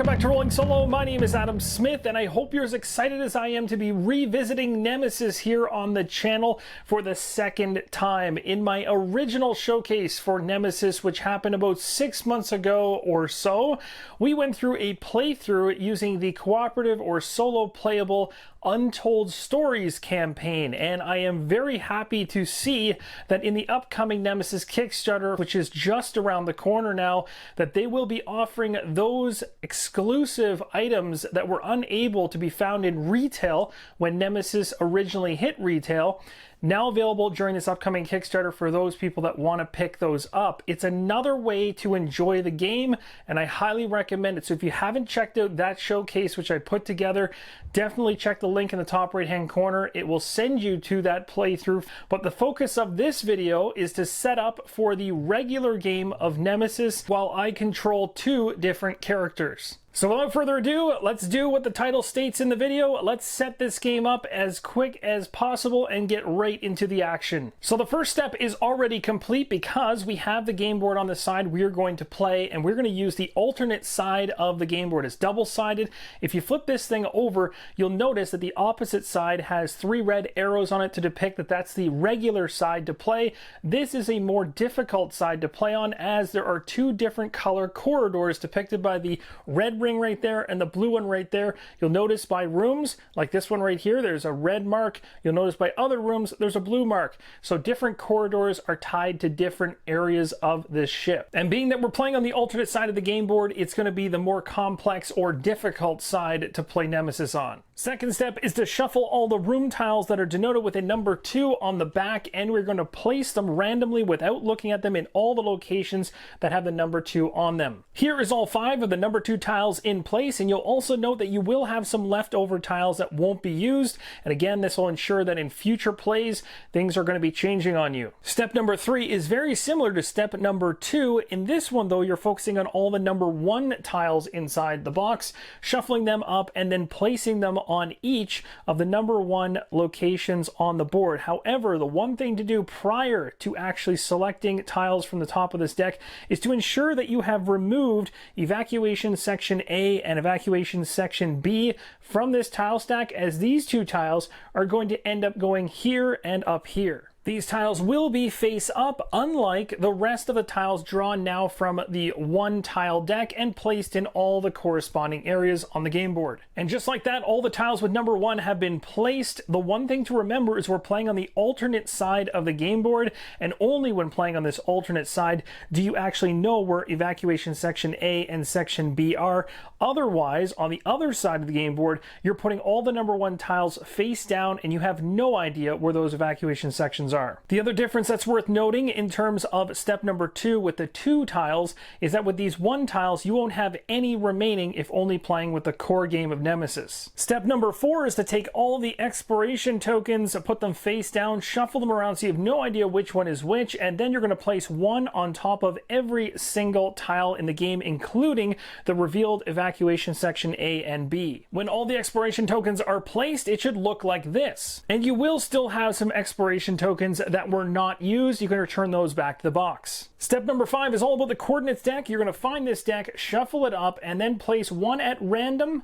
welcome back to Rolling Solo. My name is Adam Smith, and I hope you're as excited as I am to be revisiting Nemesis here on the channel for the second time. In my original showcase for Nemesis, which happened about 6 months ago or so, we went through a playthrough using the cooperative or solo playable Untold Stories campaign, and I am very happy to see that in the upcoming Nemesis Kickstarter, which is just around the corner now, that they will be offering those exclusive items that were unable to be found in retail when Nemesis originally hit retail, now available during this upcoming Kickstarter for those people that want to pick those up. It's another way to enjoy the game, and I highly recommend it. So if you haven't checked out that showcase which I put together, definitely check the link in the top right hand corner. It will send you to that playthrough. But the focus of this video is to set up for the regular game of Nemesis while I control two different characters. So without further ado, let's do what the title states in the video. Let's set this game up as quick as possible and get right into the action. So the first step is already complete because we have the game board on the side we are going to play, and we're going to use the alternate side of the game board. It's double-sided. If you flip this thing over, you'll notice that the opposite side has 3 red arrows on it to depict that that's the regular side to play. This is a more difficult side to play on, as there are 2 different color corridors depicted by the red ring right there and the blue one right there. You'll notice by rooms, like this one right here, there's a red mark. You'll notice by other rooms, there's a blue mark. So different corridors are tied to different areas of this ship. And being that we're playing on the alternate side of the game board, it's going to be the more complex or difficult side to play Nemesis on. Second step is to shuffle all the room tiles that are denoted with a number 2 on the back, and we're going to place them randomly without looking at them in all the locations that have the number 2 on them. Here is all 5 of the number 2 tiles in place, and you'll also note that you will have some leftover tiles that won't be used, and again, this will ensure that in future plays things are going to be changing on you. Step number 3 is very similar to step number 2. In this one though, you're focusing on all the number 1 tiles inside the box, shuffling them up and then placing them on each of the number 1 locations on the board. However, the one thing to do prior to actually selecting tiles from the top of this deck is to ensure that you have removed evacuation section A and evacuation section B from this tile stack, as these 2 tiles are going to end up going here and up here. These tiles will be face up, unlike the rest of the tiles drawn now from the 1 tile deck and placed in all the corresponding areas on the game board. And just like that, all the tiles with number 1 have been placed. The one thing to remember is we're playing on the alternate side of the game board, and only when playing on this alternate side do you actually know where evacuation section A and section B are. Otherwise, on the other side of the game board, you're putting all the number 1 tiles face down and you have no idea where those evacuation sections are. The other difference that's worth noting in terms of step number 2 with the 2 tiles is that with these 1 tiles, you won't have any remaining if only playing with the core game of Nemesis. Step number 4 is to take all the exploration tokens, put them face down, shuffle them around so you have no idea which one is which, and then you're going to place 1 on top of every single tile in the game, including the revealed evacuation section A and B. When all the exploration tokens are placed, it should look like this. And you will still have some exploration tokens that were not used. You can return those back to the box. Step number 5 is all about the coordinates deck. You're going to find this deck, shuffle it up, and then place 1 at random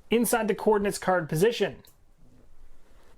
inside the coordinates card position.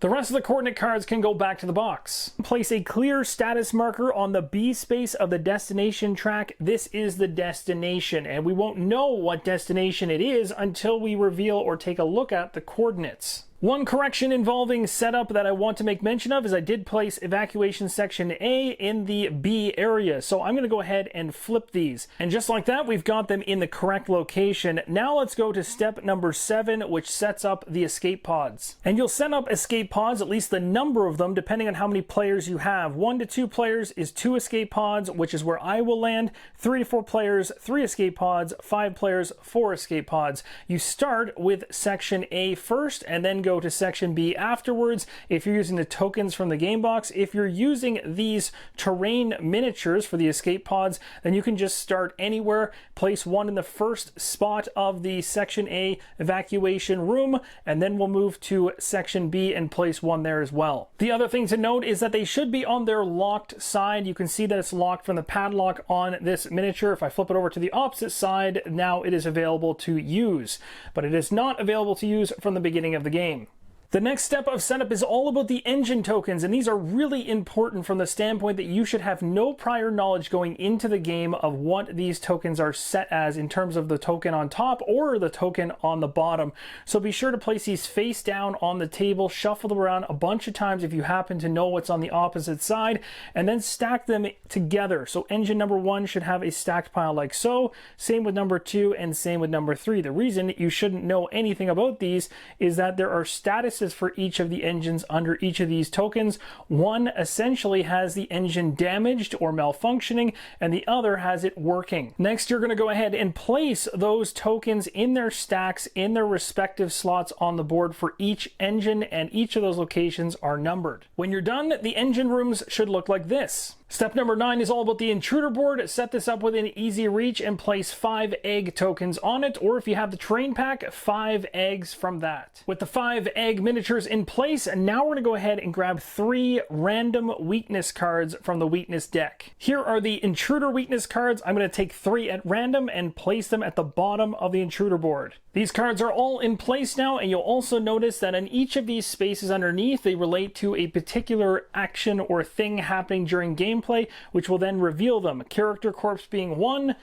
The rest of the coordinate cards can go back to the box. Place a clear status marker on the B space of the destination track. This is the destination, and we won't know what destination it is until we reveal or take a look at the coordinates. One correction involving setup that I want to make mention of is I did place evacuation section A in the B area. So I'm going to go ahead and flip these. And just like that, we've got them in the correct location. Now let's go to step number 7, which sets up the escape pods. And you'll set up escape pods, at least the number of them, depending on how many players you have. 1 to 2 players is 2 escape pods, which is where I will land. 3 to 4 players, 3 escape pods. 5 players, 4 escape pods. You start with section A first and then go go to section B afterwards if you're using the tokens from the game box. If you're using these terrain miniatures for the escape pods, then you can just start anywhere, place one in the first spot of the section A evacuation room, and then we'll move to section B and place one there as well. The other thing to note is that they should be on their locked side. You can see that it's locked from the padlock on this miniature. If I flip it over to the opposite side, now it is available to use, but it is not available to use from the beginning of the game. The next step of setup is all about the engine tokens, and these are really important from the standpoint that you should have no prior knowledge going into the game of what these tokens are set as in terms of the token on top or the token on the bottom. So be sure to place these face down on the table, shuffle them around a bunch of times if you happen to know what's on the opposite side, and then stack them together. So engine number 1 should have a stacked pile like so, same with number 2, and same with number 3. The reason you shouldn't know anything about these is that there are statuses for each of the engines under each of these tokens. One essentially has the engine damaged or malfunctioning, and the other has it working. Next, you're going to go ahead and place those tokens in their stacks in their respective slots on the board for each engine, and each of those locations are numbered. When you're done, the engine rooms should look like this. Step number 9 is all about the intruder board. Set this up within easy reach and place 5 egg tokens on it, or if you have the terrain pack, 5 eggs from that. With the 5 egg miniatures in place, and now we're going to go ahead and grab 3 random weakness cards from the weakness deck. Here are the intruder weakness cards. I'm going to take 3 at random and place them at the bottom of the intruder board. These cards are all in place now, and you'll also notice that in each of these spaces underneath, they relate to a particular action or thing happening during gameplay, which will then reveal them. Character corpse being one,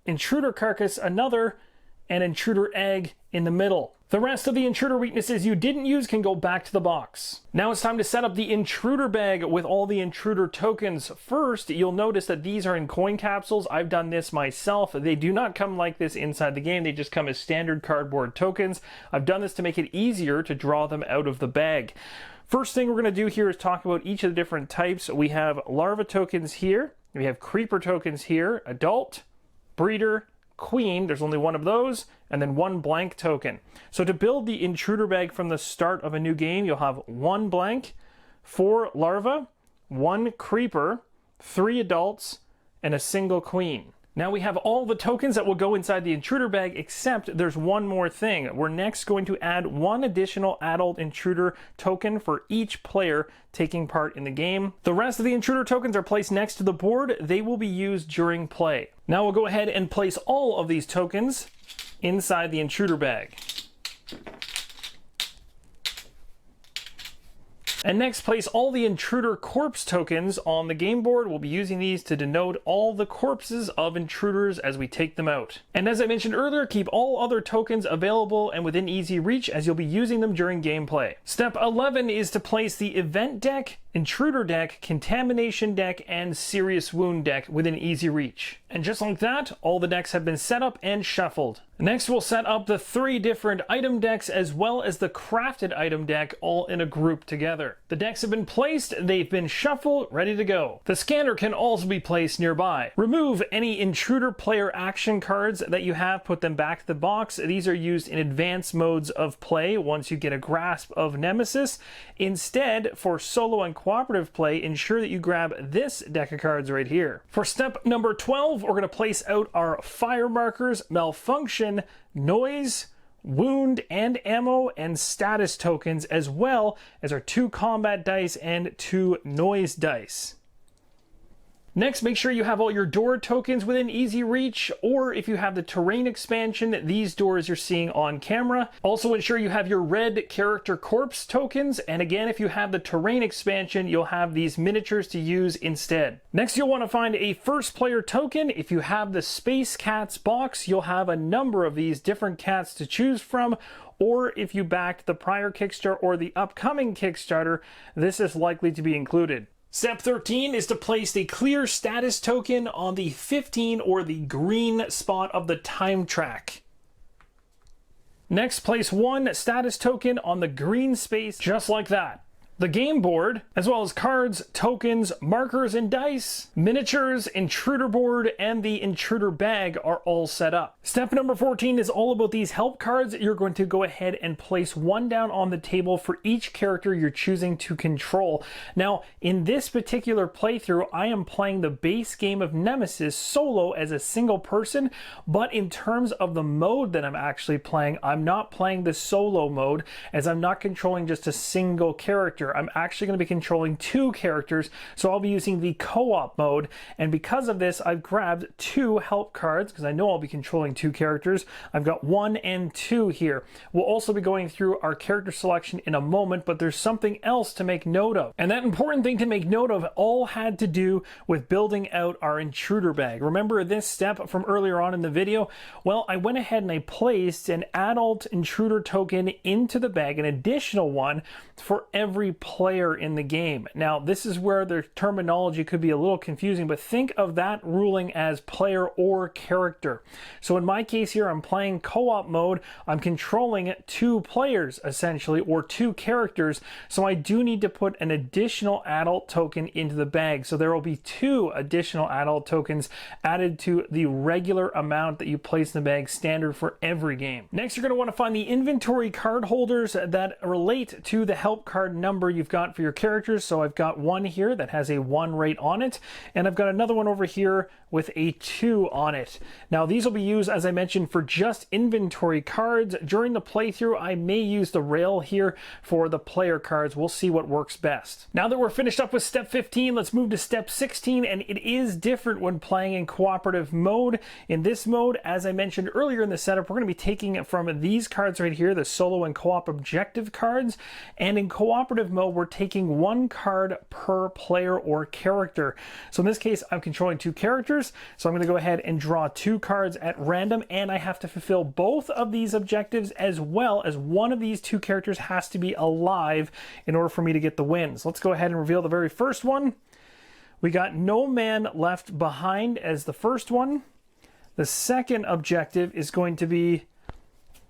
intruder carcass another, and intruder egg in the middle. The rest of the intruder weaknesses you didn't use can go back to the box. Now it's time to set up the intruder bag with all the intruder tokens. First, you'll notice that these are in coin capsules. I've done this myself. They do not come like this inside the game. They just come as standard cardboard tokens. I've done this to make it easier to draw them out of the bag. First thing we're going to do here is talk about each of the different types. We have larva tokens here. We have creeper tokens here. Adult, breeder, queen, there's only one of those, and then 1 blank token. So to build the intruder bag from the start of a new game, you'll have 1 blank, 4 larva, 1 creeper, 3 adults, and a single queen. Now we have all the tokens that will go inside the intruder bag, except there's one more thing. We're next going to add 1 additional adult intruder token for each player taking part in the game. The rest of the intruder tokens are placed next to the board. They will be used during play. Now we'll go ahead and place all of these tokens inside the intruder bag. And next, place all the intruder corpse tokens on the game board. We'll be using these to denote all the corpses of intruders as we take them out. And as I mentioned earlier, keep all other tokens available and within easy reach as you'll be using them during gameplay. Step 11 is to place the event deck, intruder deck, contamination deck, and serious wound deck within easy reach. And just like that, all the decks have been set up and shuffled. Next, we'll set up the 3 different item decks as well as the crafted item deck all in a group together. The decks have been placed, they've been shuffled, ready to go. The scanner can also be placed nearby. Remove any intruder player action cards that you have, put them back to the box. These are used in advanced modes of play once you get a grasp of Nemesis. Instead, for solo and cooperative play, ensure that you grab this deck of cards right here. For step number 12, we're going to place out our fire markers, malfunction, noise, wound and ammo, and status tokens, as well as our 2 combat dice and 2 noise dice. Next, make sure you have all your door tokens within easy reach, or if you have the terrain expansion, these doors you're seeing on camera. Also ensure you have your red character corpse tokens, and again, if you have the terrain expansion, you'll have these miniatures to use instead. Next, you'll want to find a first player token. If you have the Space Cats box, you'll have a number of these different cats to choose from, or if you backed the prior Kickstarter or the upcoming Kickstarter, this is likely to be included. Step 13 is to place the clear status token on the 15 or the green spot of the time track. Next, place 1 status token on the green space, just like that. the game board, as well as cards, tokens, markers, and dice, miniatures, intruder board, and the intruder bag are all set up. Step number 14 is all about these help cards. You're going to go ahead and place one down on the table for each character you're choosing to control. Now, in this particular playthrough, I am playing the base game of Nemesis solo as a single person, but in terms of the mode that I'm actually playing, I'm not playing the solo mode, as I'm not controlling just a single character. I'm actually going to be controlling two characters, so I'll be using the co-op mode, and because of this, I've grabbed two help cards, because I know I'll be controlling two characters. I've got 1 and 2 here. We'll also be going through our character selection in a moment, but there's something else to make note of. And that important thing to make note of all had to do with building out our intruder bag. Remember this step from earlier on in the video? Well, I went ahead and I placed an adult intruder token into the bag, an additional one for every player in the game. Now, this is where the terminology could be a little confusing, but think of that ruling as player or character. So in my case here, I'm playing co-op mode. I'm controlling two players, essentially, or two characters. So I do need to put an additional adult token into the bag. So there will be 2 additional adult tokens added to the regular amount that you place in the bag, standard for every game. Next, you're going to want to find the inventory card holders that relate to the help card number you've got for your characters. So I've got one here that has a 1 right on it, and I've got another one over here with a 2 on it. Now these will be used, as I mentioned, for just inventory cards. During the playthrough, I may use the rail here for the player cards. We'll see what works best. Now that we're finished up with step 15, let's move to step 16, and it is different when playing in cooperative mode. In this mode, as I mentioned earlier in the setup, we're going to be taking it from these cards right here, the solo and co-op objective cards, and in cooperative mode, we're taking 1 card per player or character. So in this case, I'm controlling 2 characters, so I'm going to go ahead and draw 2 cards at random, and I have to fulfill both of these objectives, as well as one of these 2 characters has to be alive in order for me to get the wins. Let's go ahead and reveal the very first one. We got No Man Left Behind as the first one. The second objective is going to be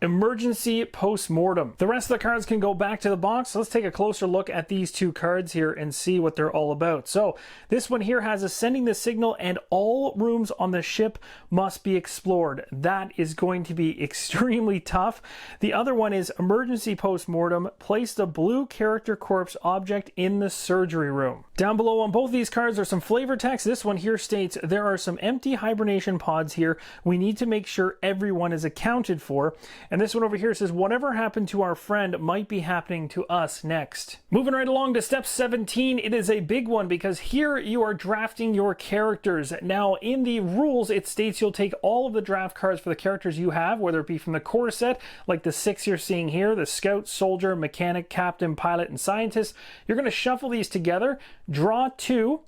Emergency Post-Mortem. The rest of the cards can go back to the box. So let's take a closer look at these 2 cards here and see what they're all about. So this one here has Ascending the Signal and all rooms on the ship must be explored. That is going to be extremely tough. The other one is Emergency Post-Mortem. Place the blue character corpse object in the surgery room. Down below on both these cards are some flavor text. This one here states there are some empty hibernation pods here. We need to make sure everyone is accounted for. And this one over here says, whatever happened to our friend might be happening to us next. Moving right along to step 17, it is a big one because here you are drafting your characters. Now, in the rules, it states you'll take all of the draft cards for the characters you have, whether it be from the core set, like the 6 you're seeing here, the scout, soldier, mechanic, captain, pilot, and scientist. You're going to shuffle these together, draw 2,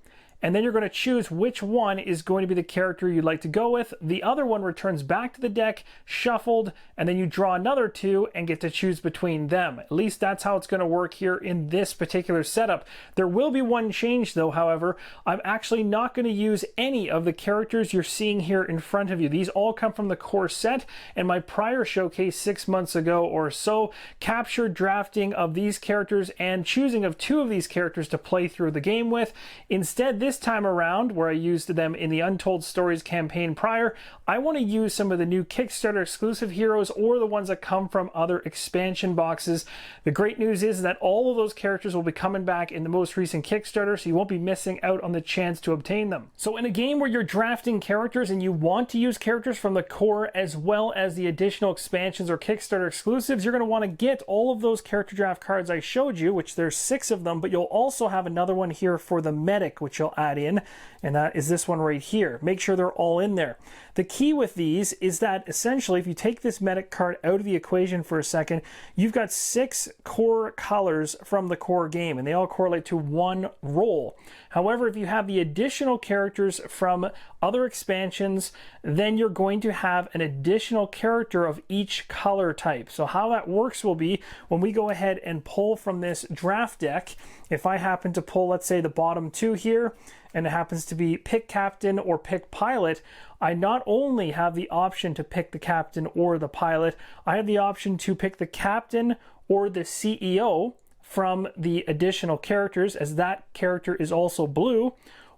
and then you're going to choose which one is going to be the character you'd like to go with. The other one returns back to the deck, shuffled, and then you draw another 2 and get to choose between them. At least that's how it's going to work here in this particular setup. There will be one change though, however. I'm actually not going to use any of the characters you're seeing here in front of you. These all come from the core set, and my prior showcase 6 months ago or so captured drafting of these characters and choosing of 2 of these characters to play through the game with. Instead, this time around, where I used them in the Untold Stories campaign prior, I want to use some of the new Kickstarter exclusive heroes or the ones that come from other expansion boxes. The great news is that all of those characters will be coming back in the most recent Kickstarter, so you won't be missing out on the chance to obtain them. So in a game where you're drafting characters and you want to use characters from the core as well as the additional expansions or Kickstarter exclusives, you're going to want to get all of those character draft cards I showed you, which there's 6 of them, but you'll also have another one here for the medic, which you'll add in, and that is this one right here. Make sure they're all in there. The key with these is that essentially if you take this medic card out of the equation for a second, you've got 6 core colors from the core game, and they all correlate to 1 role. However, if you have the additional characters from other expansions, then you're going to have an additional character of each color type. So how that works will be when we go ahead and pull from this draft deck, if I happen to pull, let's say, the bottom 2 here, and it happens to be pick captain or pick pilot, I not only have the option to pick the captain or the pilot, I have the option to pick the captain or the CEO from the additional characters, as that character is also blue,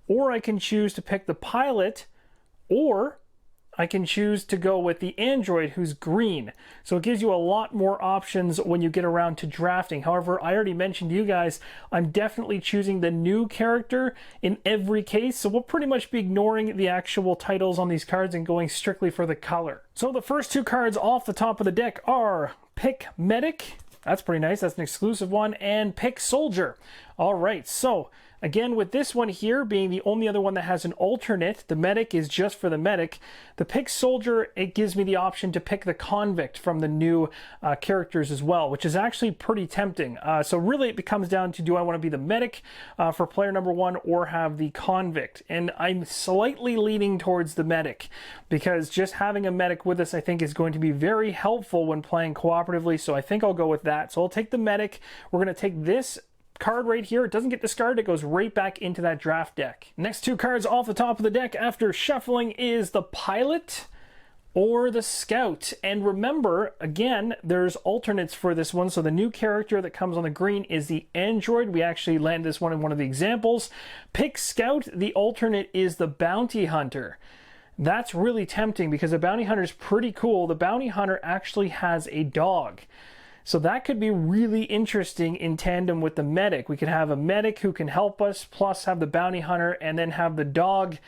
or I can choose to pick the pilot, or I can choose to go with the android who's green. So it gives you a lot more options when you get around to drafting. However, I already mentioned to you guys, I'm definitely choosing the new character in every case. So we'll pretty much be ignoring the actual titles on these cards and going strictly for the color. So the first two cards off the top of the deck are Pick Medic. That's pretty nice. That's an exclusive one. And Pick Soldier. All right. So again, with this one here being the only other one that has an alternate, the medic is just for the medic. The Pick Soldier, it gives me the option to pick the convict from the new characters as well, which is actually pretty tempting. So really it comes down to, do I want to be the medic for player number one or have the convict? And I'm slightly leaning towards the medic, because just having a medic with us I think is going to be very helpful when playing cooperatively. So I think I'll go with that. So I'll take the medic. We're going to take this card right here. It doesn't get discarded. It goes right back into that draft deck. Next two cards off the top of the deck after shuffling is the pilot or the scout. And remember, again, there's alternates for this one. So the new character that comes on the green is the android. We actually landed this one in one of the examples. Pick scout. The alternate is the bounty hunter. That's really tempting because the bounty hunter is pretty cool. The bounty hunter actually has a dog. So that could be really interesting in tandem with the medic. We could have a medic who can help us, plus have the bounty hunter, and then have the dog.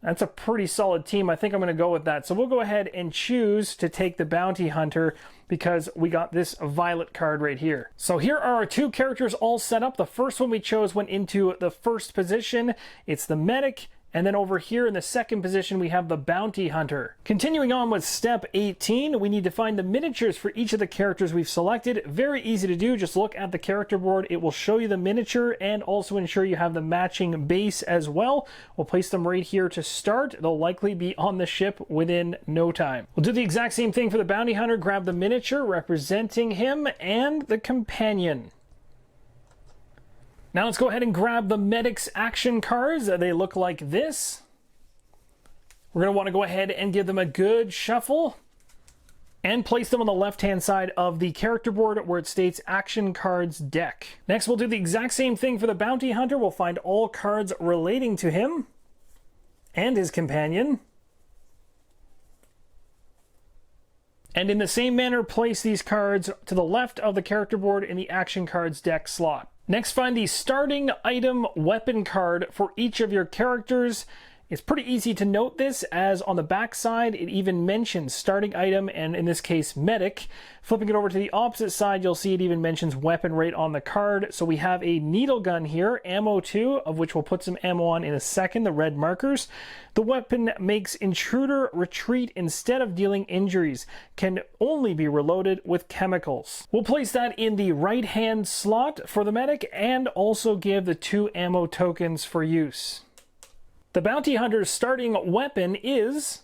That's a pretty solid team. I think I'm going to go with that. So we'll go ahead and choose to take the bounty hunter because we got this violet card right here. So here are our two characters all set up. The first one we chose went into the first position. It's the medic. And then over here in the second position, we have the bounty hunter. Continuing on with step 18, we need to find the miniatures for each of the characters we've selected. Very easy to do. Just look at the character board. It will show you the miniature and also ensure you have the matching base as well. We'll place them right here to start. They'll likely be on the ship within no time. We'll do the exact same thing for the bounty hunter. Grab the miniature representing him and the companion. Now let's go ahead and grab the medic's action cards. They look like this. We're going to want to go ahead and give them a good shuffle and place them on the left-hand side of the character board where it states Action Cards Deck. Next, we'll do the exact same thing for the bounty hunter. We'll find all cards relating to him and his companion. And in the same manner, place these cards to the left of the character board in the Action Cards Deck slot. Next, find the starting item weapon card for each of your characters. It's pretty easy to note this, as on the back side it even mentions starting item, and in this case medic. Flipping it over to the opposite side, you'll see it even mentions weapon right on the card. So we have a needle gun here, ammo 2, of which we'll put some ammo on in a second, the red markers. The weapon makes intruder retreat instead of dealing injuries, can only be reloaded with chemicals. We'll place that in the right hand slot for the medic and also give the 2 ammo tokens for use. The bounty hunter's starting weapon is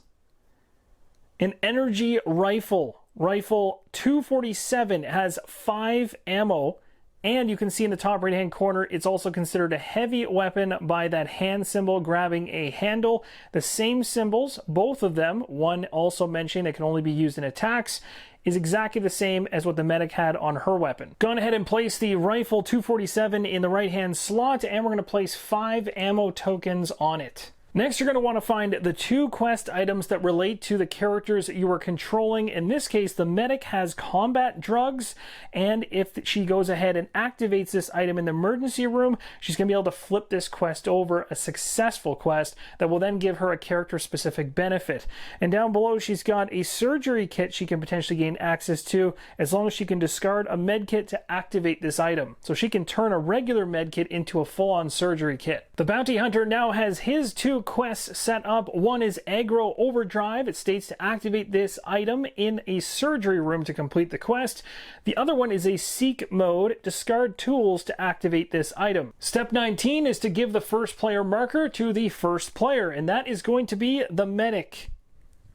an energy rifle. Rifle 247 has 5 ammo, and you can see in the top right hand corner it's also considered a heavy weapon by that hand symbol grabbing a handle. The same symbols, both of them, one also mentioning it can only be used in attacks, is exactly the same as what the medic had on her weapon. Go ahead and place the rifle 247 in the right hand slot, and we're going to place 5 ammo tokens on it. Next, you're going to want to find the 2 quest items that relate to the characters you are controlling. In this case, the medic has combat drugs, and if she goes ahead and activates this item in the emergency room, she's going to be able to flip this quest over, a successful quest that will then give her a character-specific benefit. And down below, she's got a surgery kit she can potentially gain access to, as long as she can discard a med kit to activate this item. So she can turn a regular med kit into a full-on surgery kit. The bounty hunter now has his 2 quests set up. One is Aggro Overdrive. It states to activate this item in a surgery room to complete the quest. The other one is a Seek mode. Discard tools to activate this item. Step 19 is to give the first player marker to the first player, and that is going to be the medic.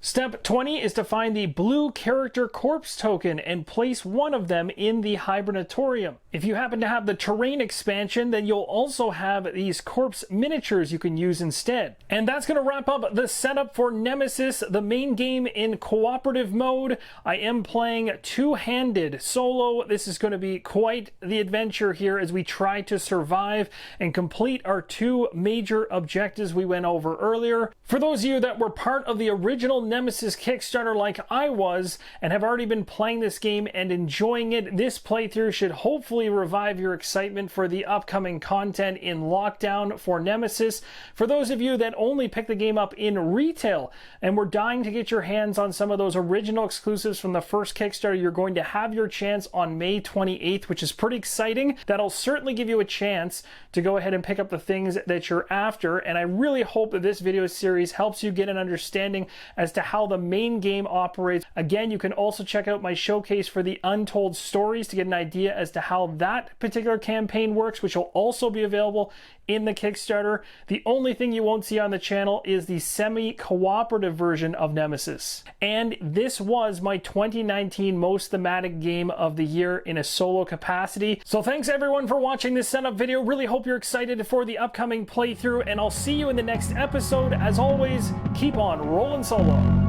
Step 20 is to find the blue character corpse token and place one of them in the hibernatorium. If you happen to have the terrain expansion, then you'll also have these corpse miniatures you can use instead. And that's going to wrap up the setup for Nemesis, the main game in cooperative mode. I am playing two-handed solo. This is going to be quite the adventure here as we try to survive and complete our two major objectives we went over earlier. For those of you that were part of the original Nemesis Kickstarter like I was and have already been playing this game and enjoying it, this playthrough should hopefully revive your excitement for the upcoming content in Lockdown for Nemesis. For those of you that only picked the game up in retail and were dying to get your hands on some of those original exclusives from the first Kickstarter, you're going to have your chance on May 28th, which is pretty exciting. That'll certainly give you a chance to go ahead and pick up the things that you're after, and I really hope that this video series helps you get an understanding as to how the main game operates. Again, you can also check out my showcase for the Untold Stories to get an idea as to how that particular campaign works, which will also be available in the Kickstarter. The only thing you won't see on the channel is the semi-cooperative version of Nemesis. And this was my 2019 most thematic game of the year in a solo capacity. So thanks everyone for watching this setup video. Really hope you're excited for the upcoming playthrough, and I'll see you in the next episode. As always, keep on rolling solo.